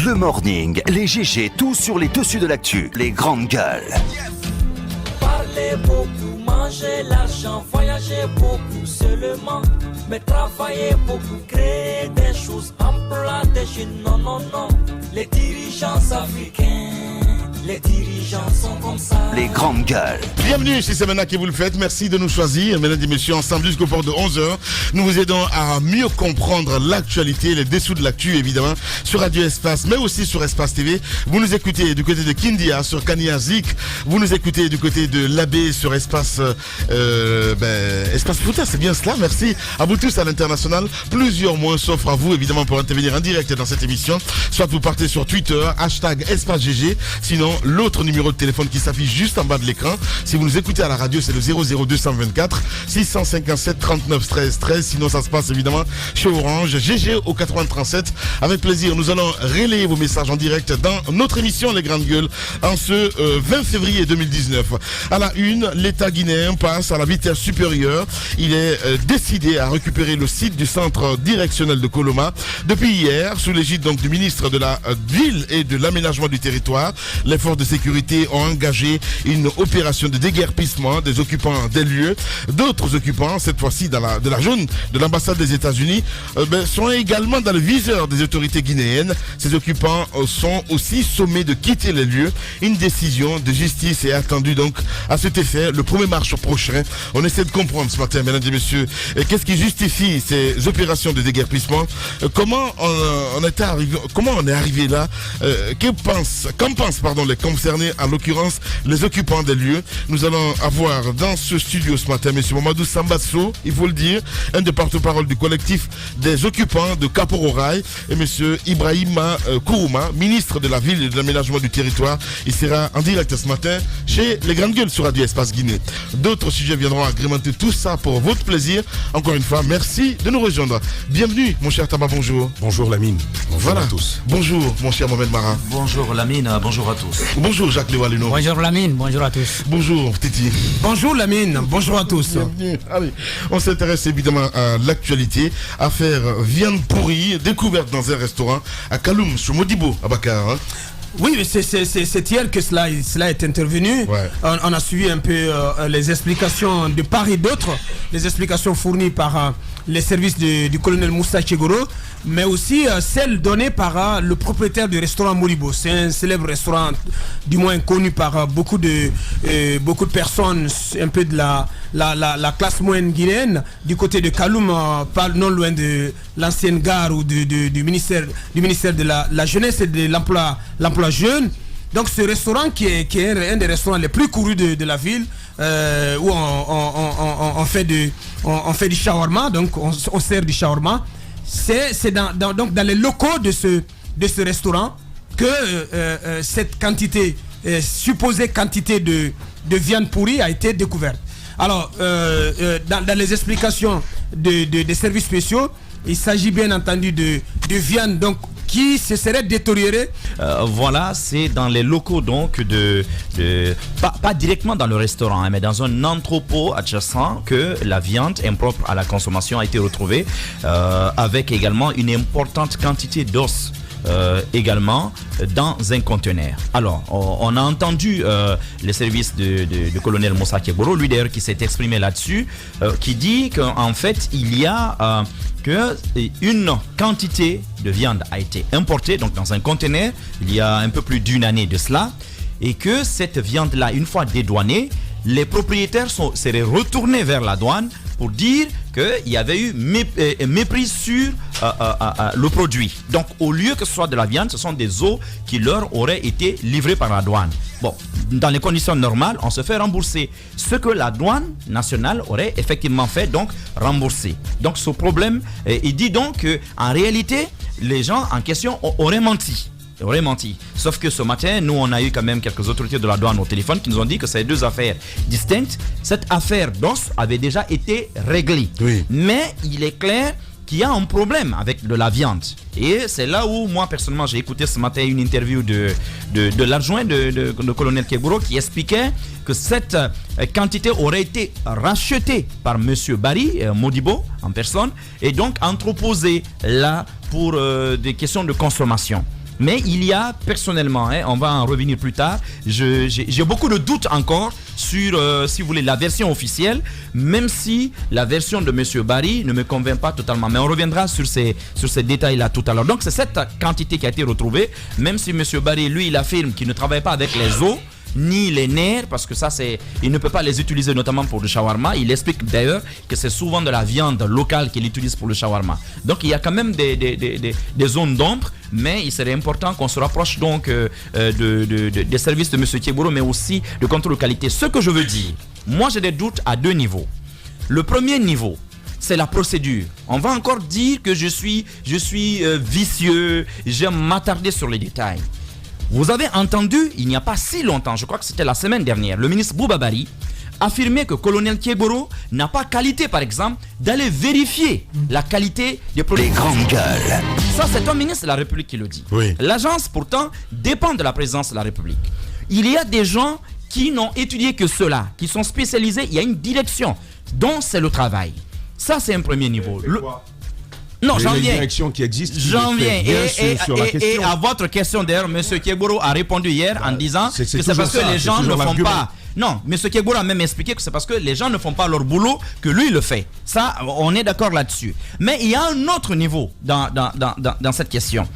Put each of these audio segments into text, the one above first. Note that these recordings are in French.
Le morning, les GG, tout sur les dessus de l'actu, les grandes gueules. Parler beaucoup, manger l'argent, voyager beaucoup seulement, mais travailler beaucoup, créer des choses, emploi des jeunes, non, non, non. Les dirigeants africains, les dirigeants sont comme ça. Les grandes gueules. Bienvenue si c'est maintenant que vous le faites. Merci de nous choisir. Mesdames et messieurs, ensemble jusqu'au port de 11h. Nous vous aidons à mieux comprendre l'actualité, les dessous de l'actu évidemment, sur Radio Espace, mais aussi sur Espace TV. Vous nous écoutez du côté de Kindia, sur Kania Zik. Vous nous écoutez du côté de l'Abbé, sur Espace Espace Fouta, c'est bien cela. Merci à vous tous à l'international. Plusieurs mois s'offrent à vous évidemment pour intervenir en direct dans cette émission. Soit vous partez sur Twitter, #EspaceGG. Sinon, l'autre numéro de téléphone qui s'affiche juste en bas de l'écran. Si vous nous écoutez à la radio, c'est le 00224 657 39 13 13. Sinon, ça se passe évidemment chez Orange, GG au 8037. Avec plaisir, nous allons relayer vos messages en direct dans notre émission Les Grandes Gueules en ce 20 février 2019. À la une, l'État guinéen passe à la vitesse supérieure. Il est décidé à récupérer le site du centre directionnel de Koloma. Depuis hier, sous l'égide donc du ministre de la Ville et de l'Aménagement du Territoire, les forces de sécurité ont engagé une opération de déguerpissement des occupants des lieux. D'autres occupants, cette fois-ci de la zone de l'ambassade des États-Unis, sont également dans le viseur des autorités guinéennes. Ces occupants sont aussi sommés de quitter les lieux. Une décision de justice est attendue donc à cet effet le 1er mars prochain. On essaie de comprendre ce matin, mesdames et messieurs, qu'est-ce qui justifie ces opérations de déguerpissement. Comment on est arrivé là. Qu'en pensent les concernés, en l'occurrence les occupants des lieux. Nous allons avoir dans ce studio ce matin M. Mamadou Sambasso, il faut le dire, un des porte-parole du collectif des occupants de Kapororaï, et M. Ibrahima Kourouma, ministre de la Ville et de l'Aménagement du Territoire. Il sera en direct ce matin chez Les Grandes Gueules sur Radio Espace Guinée. D'autres sujets viendront agrémenter tout ça pour votre plaisir. Encore une fois, merci de nous rejoindre. Bienvenue mon cher Taba, bonjour. Bonjour Lamine. Bonjour à tous. Bonjour mon cher Mohamed Mara. Bonjour Lamine, bonjour à tous. Bonjour Jacques Lewaleno. Bonjour Lamine, bonjour à tous. Bonjour Titi. Bonjour Lamine, bonjour à tous. Bienvenue. Allez, on s'intéresse évidemment à l'actualité. Affaire viande pourrie découverte dans un restaurant à Kaloum, sur Modibo, à Bakar. Hein. Oui, mais c'est hier que cela est intervenu. Ouais. On a suivi un peu les explications de part et d'autre, les explications fournies par les services du colonel Moussa Tchegoro, mais aussi celles données par le propriétaire du restaurant Moribo. C'est un célèbre restaurant, du moins connu par beaucoup de personnes, un peu de la classe moyenne guinéenne, du côté de Kaloum, non loin de l'ancienne gare ou du ministère de la jeunesse et de l'emploi jeune. Donc ce restaurant qui est un des restaurants les plus courus de la ville, où on fait du shawarma, donc on sert du shawarma. C'est dans les locaux de ce restaurant que cette quantité, supposée quantité de viande pourrie a été découverte. Alors, dans les explications des services spéciaux, il s'agit bien entendu de viande donc qui se serait détériorée. Voilà, c'est dans les locaux donc pas directement dans le restaurant, hein, mais dans un entrepôt adjacent que la viande impropre à la consommation a été retrouvée, avec également une importante quantité d'os. Également dans un conteneur. Alors, on a entendu les services du colonel Moussa Tchegoro, lui d'ailleurs qui s'est exprimé là-dessus, qui dit qu'en fait, il y a une quantité de viande a été importée, donc dans un conteneur, il y a un peu plus d'une année de cela, et que cette viande-là, une fois dédouanée, les propriétaires seraient retournés vers la douane pour dire qu'il y avait eu méprise sur le produit. Donc, au lieu que ce soit de la viande, ce sont des os qui leur auraient été livrés par la douane. Bon, dans les conditions normales, on se fait rembourser. Ce que la douane nationale aurait effectivement fait, donc rembourser. Donc, ce problème, il dit donc qu'en réalité, les gens en question auraient menti. Sauf que ce matin, nous, on a eu quand même quelques autorités de la douane au téléphone qui nous ont dit que c'est deux affaires distinctes. Cette affaire d'os avait déjà été réglée. Oui. Mais il est clair qu'il y a un problème avec de la viande. Et c'est là où, moi, personnellement, j'ai écouté ce matin une interview de l'adjoint de colonel Tchegoro qui expliquait que cette quantité aurait été rachetée par M. Barry, Modibo, en personne, et donc entreposée là pour des questions de consommation. Mais il y a personnellement, on va en revenir plus tard, j'ai beaucoup de doutes encore sur, si vous voulez, la version officielle, même si la version de M. Barry ne me convainc pas totalement. Mais on reviendra sur ces détails-là tout à l'heure. Donc c'est cette quantité qui a été retrouvée, même si M. Barry, lui, il affirme qu'il ne travaille pas avec les os, ni les nerfs, parce que ça il ne peut pas les utiliser notamment pour le shawarma. Il explique d'ailleurs que c'est souvent de la viande locale qu'il utilise pour le shawarma. Donc il y a quand même des zones d'ombre, mais il serait important qu'on se rapproche donc des services de M. Thieboro, mais aussi de contrôle de qualité. Ce que je veux dire, moi j'ai des doutes à 2 niveaux. Le premier niveau, c'est la procédure. On va encore dire que je suis vicieux, j'aime m'attarder sur les détails. Vous avez entendu, il n'y a pas si longtemps, je crois que c'était la semaine dernière, le ministre Bouba Bari affirmait que colonel Thieboro n'a pas qualité, par exemple, d'aller vérifier la qualité des produits. Les grandes gueules. Ça, c'est un ministre de la République qui le dit. Oui. L'agence, pourtant, dépend de la présidence de la République. Il y a des gens qui n'ont étudié que cela, qui sont spécialisés, il y a une direction dont c'est le travail. Ça, c'est un premier niveau. Non, j'en viens. Direction qui existe. J'en viens. Et à à votre question d'ailleurs, M. Thieboro a répondu hier en disant que c'est parce que les gens ne font pas. Non, M. Thieboro a même expliqué que c'est parce que les gens ne font pas leur boulot que lui le fait. Ça, on est d'accord là-dessus. Mais il y a un autre niveau dans cette question.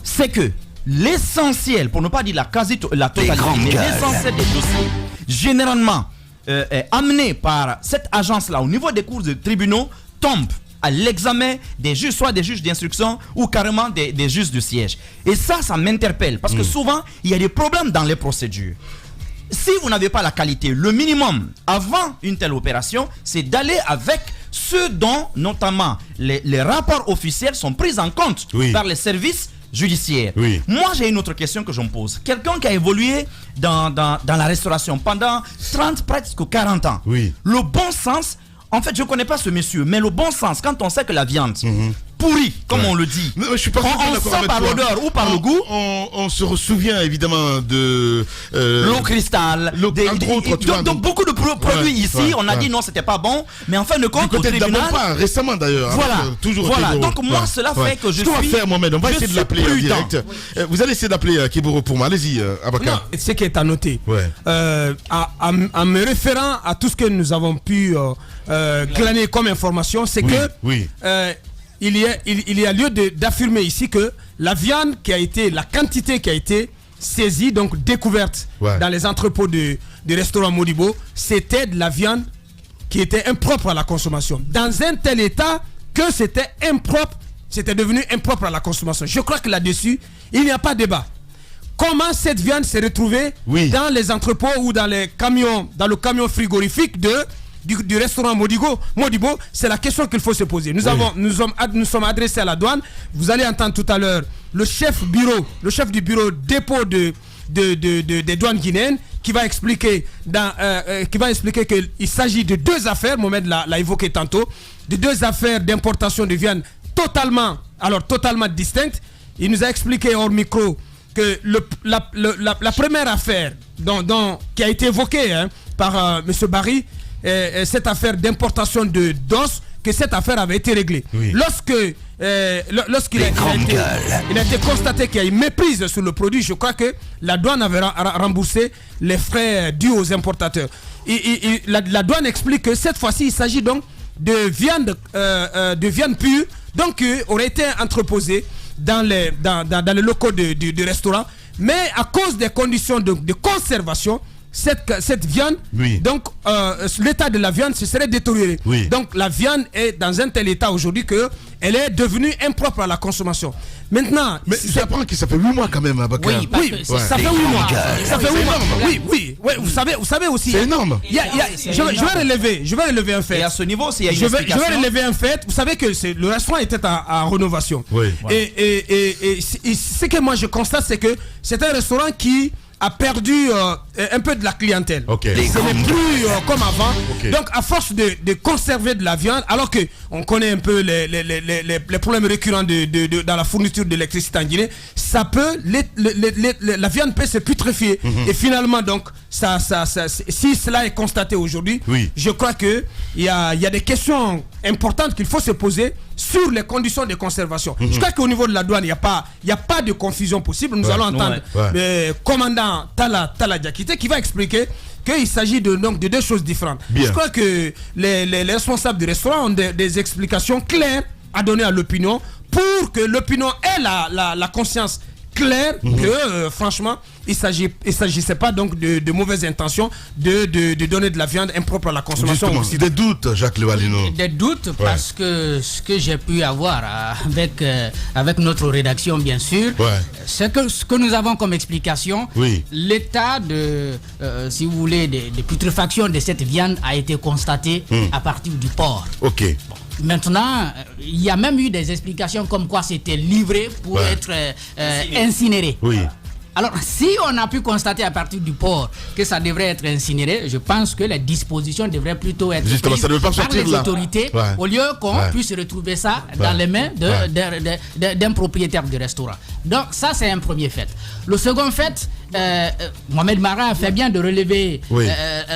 C'est que l'essentiel, pour ne pas dire la totalité, mais l'essentiel des dossiers, généralement amenés par cette agence-là au niveau des cours de tribunaux, tombe à l'examen des juges, soit des juges d'instruction ou carrément des juges du siège. Et ça m'interpelle parce que souvent, il y a des problèmes dans les procédures. Si vous n'avez pas la qualité, le minimum avant une telle opération, c'est d'aller avec ceux dont, notamment, les rapports officiels sont pris en compte par les services judiciaires. Moi, j'ai une autre question que je me pose. Quelqu'un qui a évolué dans la restauration pendant 30, presque 40 ans, le bon sens. En fait, je ne connais pas ce monsieur, mais le bon sens, quand on sait que la viande pourrie, comme on le dit, je suis pas on sent par l'odeur ou par le goût. On se souvient évidemment de l'eau cristal, entre autres, donc beaucoup de produits ici, on a dit non, c'était pas bon, mais en fin de compte, du côté au tribunal, pas récemment d'ailleurs. Voilà. Donc moi, cela fait que je suis. Faire Mohamed, on va essayer de l'appeler en direct. Vous allez essayer d'appeler Thieboro pour moi. Allez-y, Abakar. Ce qui est à noter, en me référant à tout ce que nous avons pu glaner comme information, c'est que il y a lieu d'affirmer ici que la viande la quantité qui a été saisie, donc découverte dans les entrepôts du restaurant Modibo, c'était de la viande qui était impropre à la consommation. Dans un tel état que c'était impropre, c'était devenu impropre à la consommation. Je crois que là-dessus, il n'y a pas de débat. Comment cette viande s'est retrouvée dans les entrepôts ou dans le camion frigorifique du restaurant Modibo, c'est la question qu'il faut se poser. Nous sommes adressés à la douane. Vous allez entendre tout à l'heure le chef du bureau dépôt des douanes guinéennes qui va expliquer qu'il s'agit de 2 affaires. Mohamed l'a évoqué tantôt, de 2 affaires d'importation de viande totalement distinctes. Il nous a expliqué hors micro que la première affaire qui a été évoquée par M. Barry, cette affaire d'importation d'os, que cette affaire avait été réglée. Lorsqu'il a été constaté qu'il y a une méprise sur le produit, je crois que la douane avait remboursé les frais dus aux importateurs. La douane explique que cette fois-ci, il s'agit donc de viande pure, donc qui aurait été entreposée dans les locaux du restaurant, mais à cause des conditions de conservation, cette viande, donc l'état de la viande se serait détérioré. Donc la viande est dans un tel état aujourd'hui qu'elle est devenue impropre à la consommation. Maintenant, mais j'apprends que ça fait 8 mois quand même, Abakar. Ça fait 8 mois. Ça fait 8 mois. Oui. Vous savez aussi. C'est énorme. Je vais relever un fait. Et à ce niveau, s'il y a une je explication. vais relever un fait. Vous savez que le restaurant était en rénovation. Et ce que moi je constate, c'est que c'est un restaurant qui a perdu un peu de la clientèle. Okay. Ce n'est plus comme avant. Okay. Donc à force de conserver de la viande, alors que on connaît un peu les problèmes récurrents dans la fourniture d'électricité en Guinée, ça peut la viande peut se putréfier. Et finalement donc si cela est constaté aujourd'hui, je crois que il y a des questions importantes qu'il faut se poser sur les conditions de conservation. Je crois qu'au niveau de la douane, il n'y a pas de confusion possible. Nous allons entendre le commandant Tala Diakité qui va expliquer qu'il s'agit de deux choses différentes. Je crois que les responsables du restaurant ont des explications claires à donner à l'opinion pour que l'opinion ait la conscience claire que franchement il s'agissait pas donc de mauvaises intentions de donner de la viande impropre à la consommation. Justement, des doutes, Jacques Levalino. Des doutes parce que ce que j'ai pu avoir avec notre rédaction bien sûr, c'est que ce que nous avons comme explication, l'état de si vous voulez de putréfaction de cette viande a été constaté à partir du port. Maintenant, il y a même eu des explications comme quoi c'était livré pour être incinéré. Alors, si on a pu constater à partir du port que ça devrait être incinéré, je pense que les dispositions devraient plutôt être prises par les autorités au lieu qu'on puisse retrouver ça dans les mains d'un propriétaire de restaurant. Donc, ça, c'est un premier fait. Le second fait, Mohamed Mara fait bien de relever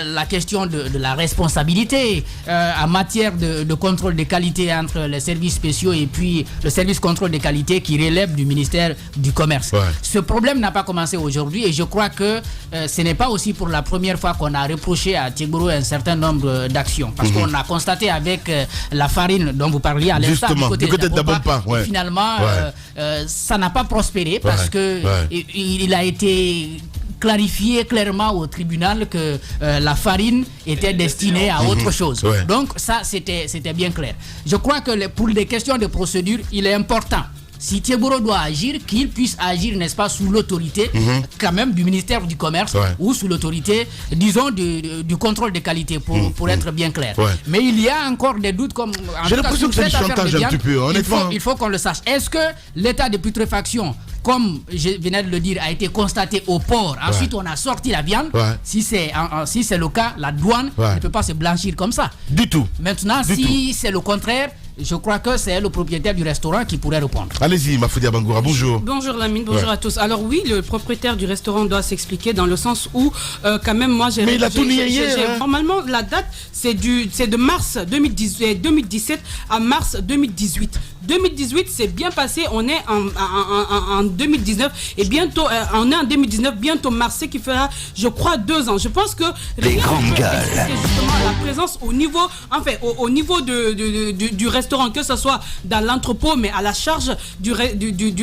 la question de la responsabilité en matière de contrôle de qualité entre les services spéciaux et puis le service contrôle de qualité qui relève du ministère du Commerce. Ce problème n'a pas commencé aujourd'hui et je crois que ce n'est pas aussi pour la première fois qu'on a reproché à Tchegboro un certain nombre d'actions. Parce qu'on a constaté avec la farine dont vous parliez à l'instant du côté de Dabopa, finalement ça n'a pas prospéré parce que il a été clarifié clairement au tribunal que la farine était destinée à autre chose. Donc ça c'était bien clair. Je crois que pour des questions de procédure, il est important, si Tchegboro doit agir, qu'il puisse agir, n'est-ce pas, sous l'autorité quand même du ministère du Commerce ou sous l'autorité, disons, du contrôle de qualité pour être bien clair. Mais il y a encore des doutes comme... J'ai l'impression que c'est du chantage un petit peu, honnêtement. Il faut qu'on le sache. Est-ce que l'état de putréfaction, comme je venais de le dire, a été constaté au port, ensuite on a sorti la viande, si c'est le cas, la douane ne peut pas se blanchir comme ça. Du tout. Maintenant, si c'est le contraire, je crois que c'est le propriétaire du restaurant qui pourrait répondre. Allez-y, Mafoudia Bangoura, bonjour. Bonjour Lamine, bonjour à tous. Alors oui, le propriétaire du restaurant doit s'expliquer dans le sens où quand même moi j'ai... Mais il a tout nié hier. Normalement la date c'est de mars 2017 à mars 2018. 2018 c'est bien passé, on est en 2019 et bientôt on est en 2019, bientôt mars, ce qui fera je crois 2 ans. Je pense que les grandes gueules, justement la présence au niveau, enfin au niveau du restaurant, que ce soit dans l'entrepôt mais à la charge du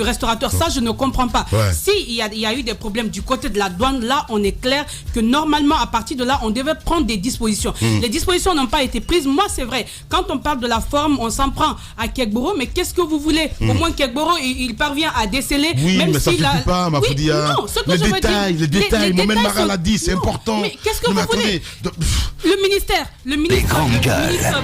restaurateur, ça je ne comprends pas. Si il y a eu des problèmes du côté de la douane, là on est clair que normalement à partir de là on devait prendre des dispositions. Les dispositions n'ont pas été prises. Moi c'est vrai, quand on parle de la forme on s'en prend à Tchegboro, mais qu'est-ce que vous voulez? Au moins Tchegboro il parvient à déceler. Même mais ça ne suffit pas, Mafoudia. Les détails, Mohamed Mara l'a dit, c'est important. Mais qu'est-ce que vous voulez? Le ministère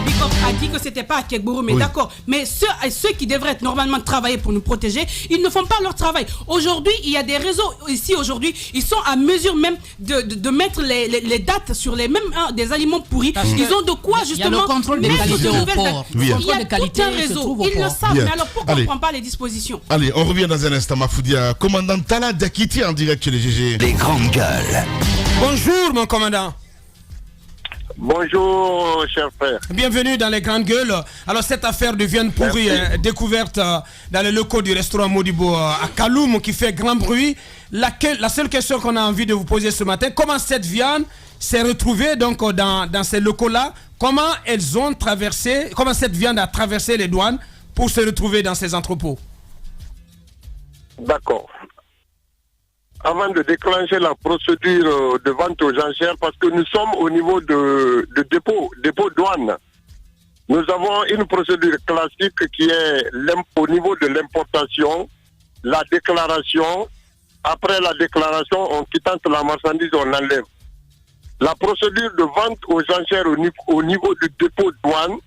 Bicop a dit que c'était pas à Tchegboro, mais d'accord. Mais ceux qui devraient être normalement travailler pour nous protéger, ils ne font pas leur travail. Aujourd'hui, il y a des réseaux ici aujourd'hui, ils sont à mesure même de mettre les dates sur les mêmes des aliments pourris. Ils ont de quoi justement. Il y a le contrôle de qualité au port. Il y a tout un réseau. Ils le savent, mais alors pourquoi on ne prend pas les dispositions? Allez, on revient dans un instant, Mafoudia. Commandant Tala Diakité en direct chez les GG. les grandes gueules. Bonjour mon commandant. Bonjour, cher frère. Bienvenue dans les grandes gueules. Alors, cette affaire de viande pourrie découverte dans les locaux du restaurant Modibo à Kaloum qui fait grand bruit. La seule question qu'on a envie de vous poser ce matin, comment cette viande s'est retrouvée donc dans ces locaux-là? Comment cette viande a traversé les douanes pour se retrouver dans ces entrepôts? D'accord. Avant de déclencher la procédure de vente aux enchères, parce que nous sommes au niveau de dépôt douane, nous avons une procédure classique qui est au niveau de l'importation, la déclaration. Après la déclaration, on quittante la marchandise, on enlève. La procédure de vente aux enchères au niveau du dépôt douane,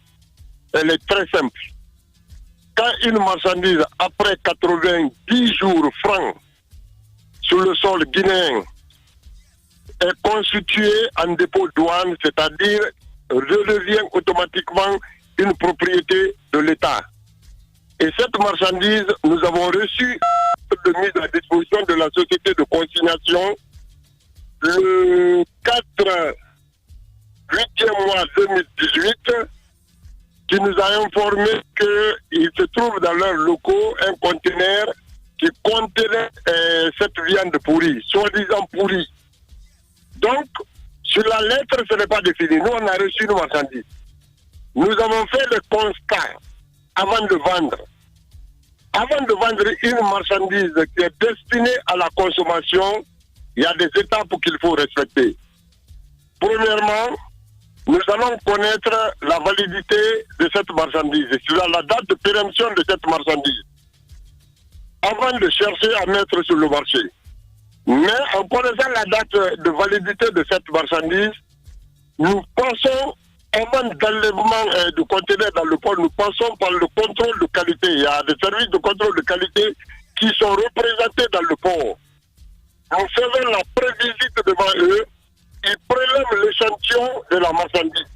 elle est très simple. Quand une marchandise, après 90 jours francs, sur le sol guinéen, est constitué en dépôt douane, c'est-à-dire redevient automatiquement une propriété de l'État. Et cette marchandise, nous avons reçu de mise à disposition de la société de consignation le 8e mois 2018, qui nous a informé qu'il se trouve dans leurs locaux un conteneur qui contenait cette viande pourrie, soi-disant pourrie. Donc, sur la lettre, ce n'est pas défini. Nous, on a reçu une marchandise. Nous avons fait le constat avant de vendre. Avant de vendre une marchandise qui est destinée à la consommation, il y a des étapes qu'il faut respecter. Premièrement, nous allons connaître la validité de cette marchandise, c'est-à-dire la date de péremption de cette marchandise, avant de chercher à mettre sur le marché. Mais en connaissant la date de validité de cette marchandise, nous pensons, avant d'enlèvement du conteneur dans le port, nous passons par le contrôle de qualité. Il y a des services de contrôle de qualité qui sont représentés dans le port. Nous faisons la prévisite devant eux, ils prélèvent l'échantillon de la marchandise.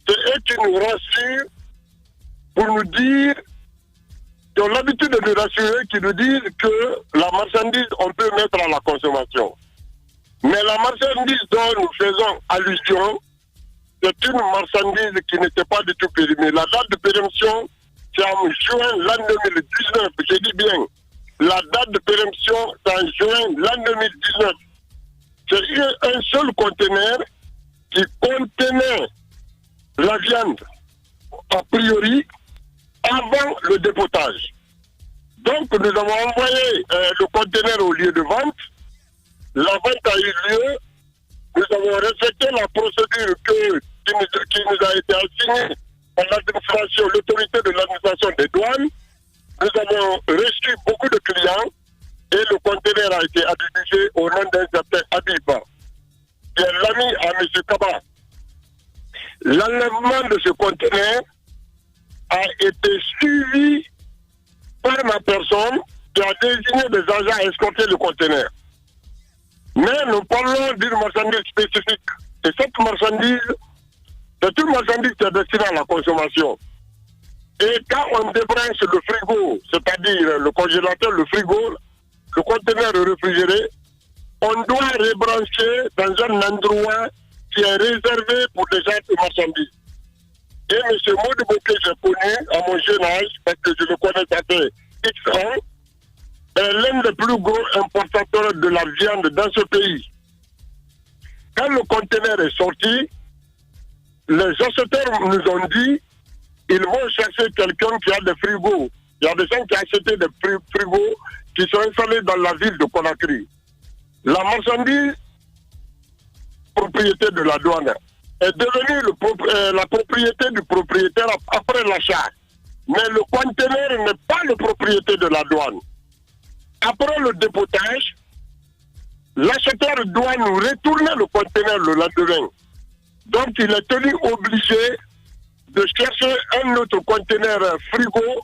C'est eux qui nous rassurent pour nous dire, qui ont l'habitude de nous rassurer, qui nous disent que la marchandise, on peut mettre à la consommation. Mais la marchandise dont nous faisons allusion, c'est une marchandise qui n'était pas du tout périmée. La date de péremption, c'est en juin l'an 2019. Je dis bien, la date de péremption, c'est en juin l'an 2019. C'est un seul conteneur qui contenait la viande, a priori, avant le dépotage. Donc, nous avons envoyé le conteneur au lieu de vente. La vente a eu lieu. Nous avons respecté la procédure qui nous a été assignée par l'administration, l'autorité de l'administration des douanes. Nous avons reçu beaucoup de clients et le conteneur a été adressé au nom d'un certain Abiba, qui est l'ami à M. Kaba. L'enlèvement de ce conteneur a été suivi par ma personne qui a désigné des agents à escorter le conteneur. Mais nous parlons d'une marchandise spécifique. Et cette marchandise, c'est une marchandise qui est destinée à la consommation. Et quand on débranche le frigo, c'est-à-dire le congélateur, le frigo, le conteneur réfrigéré, on doit rebrancher dans un endroit qui est réservé pour des gens de marchandises. Et M. Modibo, que j'ai connu à mon jeune âge, parce que je le connais ça fait X ans, est l'un des plus gros importateurs de la viande dans ce pays. Quand le conteneur est sorti, les acheteurs nous ont dit ils vont chercher quelqu'un qui a des frigos. Il y a des gens qui ont acheté des frigos qui sont installés dans la ville de Conakry. La marchandise, propriété de la douane, est devenue la propriété du propriétaire après l'achat. Mais le conteneur n'est pas la propriété de la douane. Après le dépotage, l'acheteur doit nous retourner le conteneur le lendemain. Donc il est tenu obligé de chercher un autre conteneur frigo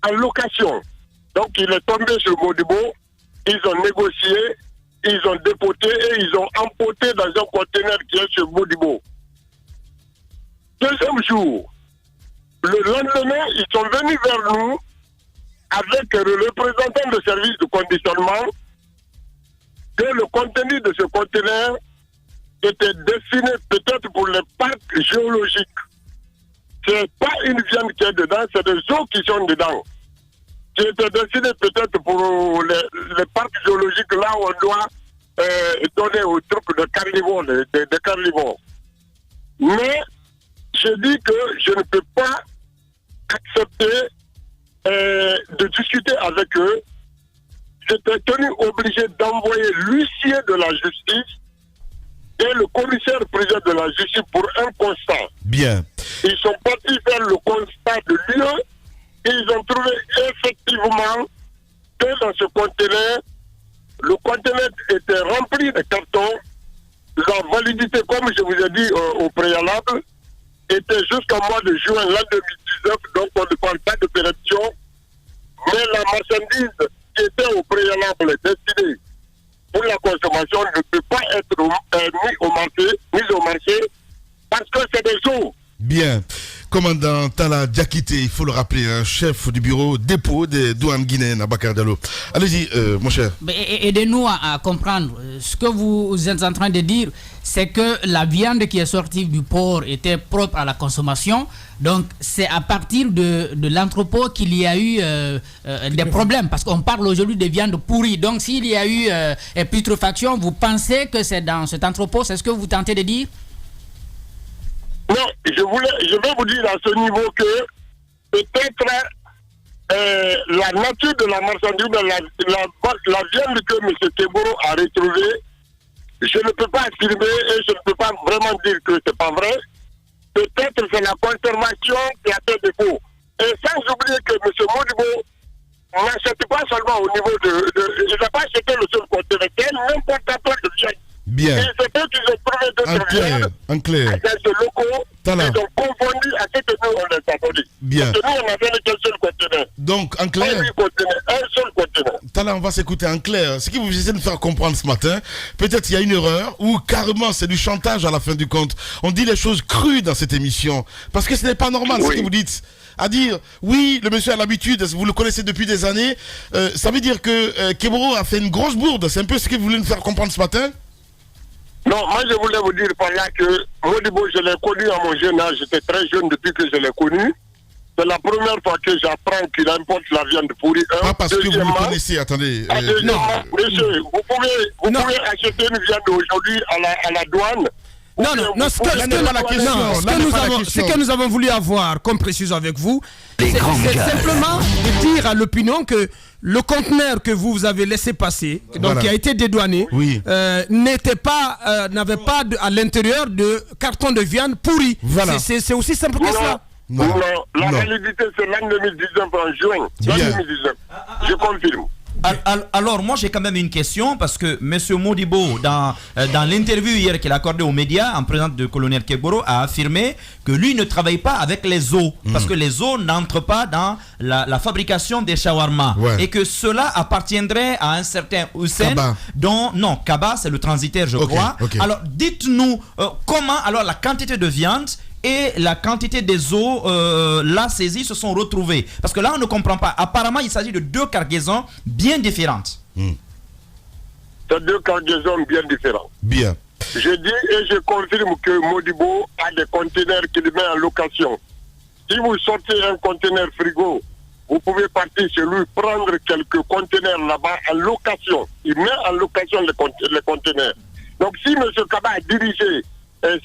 en location. Donc il est tombé sur Modibo, ils ont négocié, ils ont dépoté et ils ont emporté dans un conteneur qui est sur Modibo. Deuxième jour, le lendemain, ils sont venus vers nous avec le représentant de service de conditionnement que le contenu de ce conteneur était destiné peut-être pour les parcs géologiques. Ce n'est pas une viande qui est dedans, c'est des eaux qui sont dedans. Qui était destiné peut-être pour les parcs géologiques là où on doit donner aux troupes de carnivores, des carnivores. Mais je dis que je ne peux pas accepter de discuter avec eux. J'étais tenu obligé d'envoyer l'huissier de la justice et le commissaire président de la justice pour un constat. Bien. Ils sont partis faire le constat de lieu et ils ont trouvé effectivement que dans ce conteneur, le conteneur était rempli de cartons. La validité, comme je vous ai dit au préalable, était jusqu'au mois de juin l'an 2019, donc on ne parle pas de péremption, mais la marchandise qui était au préalable destinée pour la consommation ne peut pas être mis au marché parce que c'est des eaux. Bien. Commandant Talla Diakité, il faut le rappeler, un chef du bureau dépôt des douanes guinéennes à Bakar Diallo. Allez-y, mon cher. Aidez-nous à comprendre. Ce que vous êtes en train de dire, c'est que la viande qui est sortie du port était propre à la consommation. Donc, c'est à partir de l'entrepôt qu'il y a eu des problèmes. Parce qu'on parle aujourd'hui de viande pourrie. Donc, s'il y a eu putréfaction, vous pensez que c'est dans cet entrepôt? C'est ce que vous tentez de dire? Non, je vais vous dire à ce niveau que peut-être la nature de la marchandise, la viande que M. Teboro a retrouvée, je ne peux pas affirmer et je ne peux pas vraiment dire que c'est pas vrai. Peut-être c'est la conservation qui a fait défaut. Et sans oublier que M. Modibo n'achète pas seulement au niveau il n'a pas acheté le seul conteneur, c'est un importateur de viande. Bien. Et c'est eux qui ont trouvé d'autres viandes en clair. Dans ce locaux, ils ont confondu à ce que nous, on les a donnés. Bien. Parce que nous, on avait qu'un seul conteneur. Donc, en clair. Un seul conteneur. Tala, on va s'écouter en clair. Ce qui vous essaie de faire comprendre ce matin, peut-être il y a une erreur ou carrément c'est du chantage à la fin du compte. On dit les choses crues dans cette émission. Parce que ce n'est pas normal ce que vous dites. À dire, oui, le monsieur a l'habitude, vous le connaissez depuis des années. Ça veut dire que Keboro a fait une grosse bourde. C'est un peu ce que vous voulez nous faire comprendre ce matin? Non, moi je voulais vous dire par là que Modibo, je l'ai connu à mon jeune âge, j'étais très jeune depuis que je l'ai connu. C'est la première fois que j'apprends qu'il importe la viande pourrie. Pas parce que vous le connaissez, attendez. Non, monsieur, vous pouvez acheter une viande aujourd'hui à la douane. Non, ce que nous avons voulu avoir comme précision avec vous, c'est simplement de dire à l'opinion que le conteneur que vous avez laissé passer, donc qui a été dédouané, n'avait pas à l'intérieur de carton de viande pourri. Voilà. C'est aussi simple que ça. Non, la validité c'est l'an 2019 en juin. 2019. Je confirme. Alors moi j'ai quand même une question parce que M. Modibo dans l'interview hier qu'il a accordé aux médias en présence de colonel Keboro a affirmé que lui ne travaille pas avec les eaux parce que les eaux n'entrent pas dans la fabrication des shawarma et que cela appartiendrait à un certain Hussein dont non, Kaba c'est le transitaire je crois. Alors dites-nous comment alors la quantité de viande et la quantité des eaux là saisies se sont retrouvées. Parce que là, on ne comprend pas. Apparemment, il s'agit de deux cargaisons bien différentes. C'est deux cargaisons bien différentes. Bien. Je dis et je confirme que Modibo a des conteneurs qu'il met en location. Si vous sortez un conteneur frigo, vous pouvez partir chez lui, prendre quelques conteneurs là-bas en location. Il met en location les conteneurs. Donc si M. Kaba a dirigé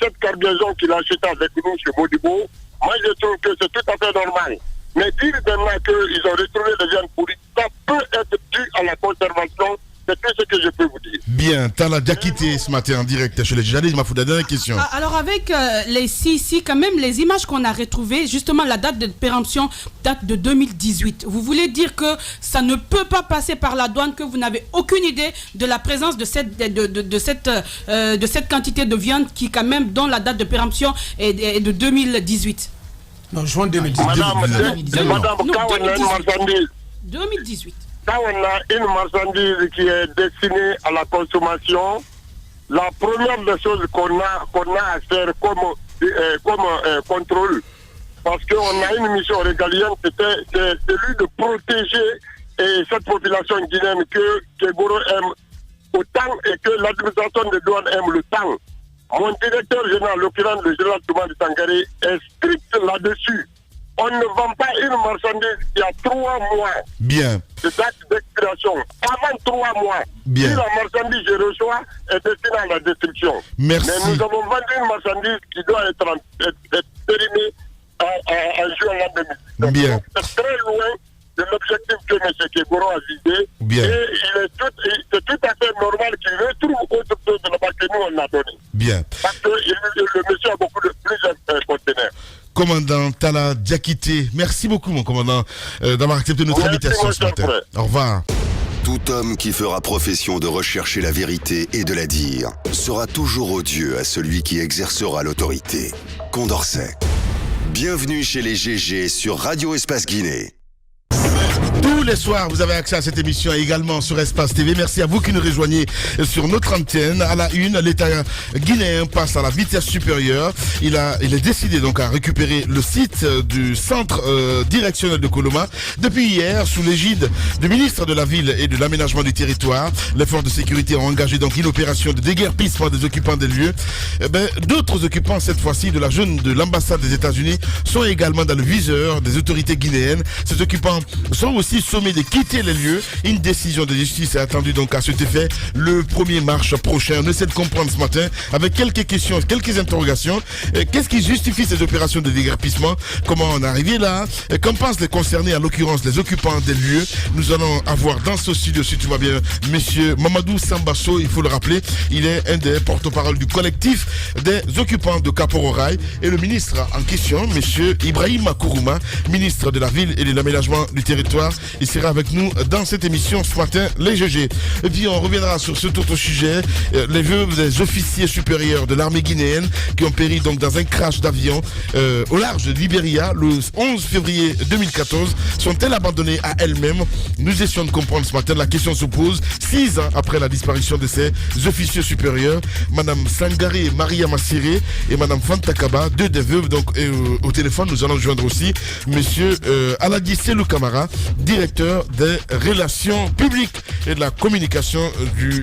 cette cargaison qu'il a achetée avec nous chez Modibo, moi je trouve que c'est tout à fait normal. Mais dire maintenant qu'ils ont retrouvé les viandes pourries, ça peut être dû à la conservation, c'est tout ce que je peux vous dire. Bien, Talla Diakité ce matin en direct chez les journalistes. Ma dernière question. Alors avec quand même les images qu'on a retrouvées, justement la date de péremption date de 2018. Vous voulez dire que ça ne peut pas passer par la douane, que vous n'avez aucune idée de la présence de cette quantité de viande qui quand même dont la date de péremption est de 2018. Non, juin 2018. Madame, quand on a une marchandise 2018. Quand on a une marchandise qui est destinée à la consommation, la première des choses qu'on a à faire comme contrôle, parce qu'on a une mission régalienne, c'est celui de protéger cette population guinéenne que Keboro aime autant et que l'administration de douane aime le temps. Mon directeur général, l'occurrence le général Toumani Sangaré, est strict là-dessus. On ne vend pas une marchandise qui a 3 mois de date d'expiration. Avant 3 mois, si la marchandise que je reçois est destinée à la destruction. Merci. Mais nous avons vendu une marchandise qui doit être périmée en juin l'an 2010. Donc c'est très loin de l'objectif que M. Keboro a visé. Et c'est tout à fait normal qu'il retrouve autre chose de la part que nous on a donné. Parce que le monsieur a beaucoup de plus conteneurs. Commandant Talla Diakité, merci beaucoup mon commandant d'avoir accepté notre invitation ce matin. Au revoir. Tout homme qui fera profession de rechercher la vérité et de la dire sera toujours odieux à celui qui exercera l'autorité. Condorcet. Bienvenue chez les GG sur Radio Espace Guinée. Tous les soirs, vous avez accès à cette émission également sur Espace TV. Merci à vous qui nous rejoignez sur notre antenne. À la une, l'État guinéen passe à la vitesse supérieure. Il est décidé donc à récupérer le site du centre directionnel de Koloma. Depuis hier, sous l'égide du ministre de la Ville et de l'Aménagement du Territoire, les forces de sécurité ont engagé donc une opération de déguerpissement des occupants des lieux. D'autres occupants, cette fois-ci de la zone de l'ambassade des États-Unis, sont également dans le viseur des autorités guinéennes. Ces occupants sont aussi sommés de quitter les lieux. Une décision de justice est attendue donc à cet effet le 1er mars prochain. On essaie de comprendre ce matin avec quelques questions, quelques interrogations. Qu'est-ce qui justifie ces opérations de déguerpissement? Comment on est arrivé là? Qu'en pensent les concernés, en l'occurrence les occupants des lieux? Nous allons avoir dans ce studio, si tu vas bien, monsieur Mamadou Sambasso, il faut le rappeler, il est un des porte-parole du collectif des occupants de Kapororaï, et le ministre en question, monsieur Ibrahim Kourouma, ministre de la Ville et de l'Aménagement du Territoire. Il sera avec nous dans cette émission ce matin, les GG. Et puis on reviendra sur cet autre sujet, les vœux des officiers supérieurs de l'armée guinéenne qui ont péri donc dans un crash d'avion au large de Libéria le 11 février 2014. Sont-elles abandonnées à elles-mêmes? Nous essayons de comprendre ce matin. La question se pose 6 ans après la disparition de ces officiers supérieurs. Madame Sangaré Maria Massiré et Madame Fantakaba, deux des veuves. Donc au téléphone, nous allons joindre aussi monsieur Aladi Selou Kamara, directeur des relations publiques et de la communication du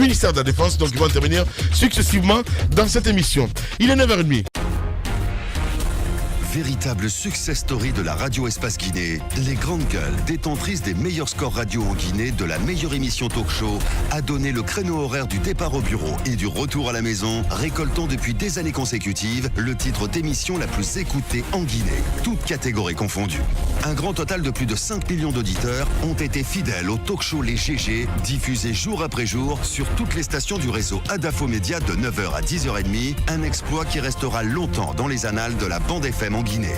ministère de la Défense. Donc ils vont intervenir successivement dans cette émission. Il est 9h30. Véritable success story de la radio Espace Guinée, les grandes gueules, détentrices des meilleurs scores radio en Guinée, de la meilleure émission talk show, a donné le créneau horaire du départ au bureau et du retour à la maison, récoltant depuis des années consécutives le titre d'émission la plus écoutée en Guinée, toutes catégories confondues. Un grand total de plus de 5 millions d'auditeurs ont été fidèles au talk show Les GG, diffusé jour après jour sur toutes les stations du réseau Adafo Média de 9h à 10h30, un exploit qui restera longtemps dans les annales de la bande FM en Guinée.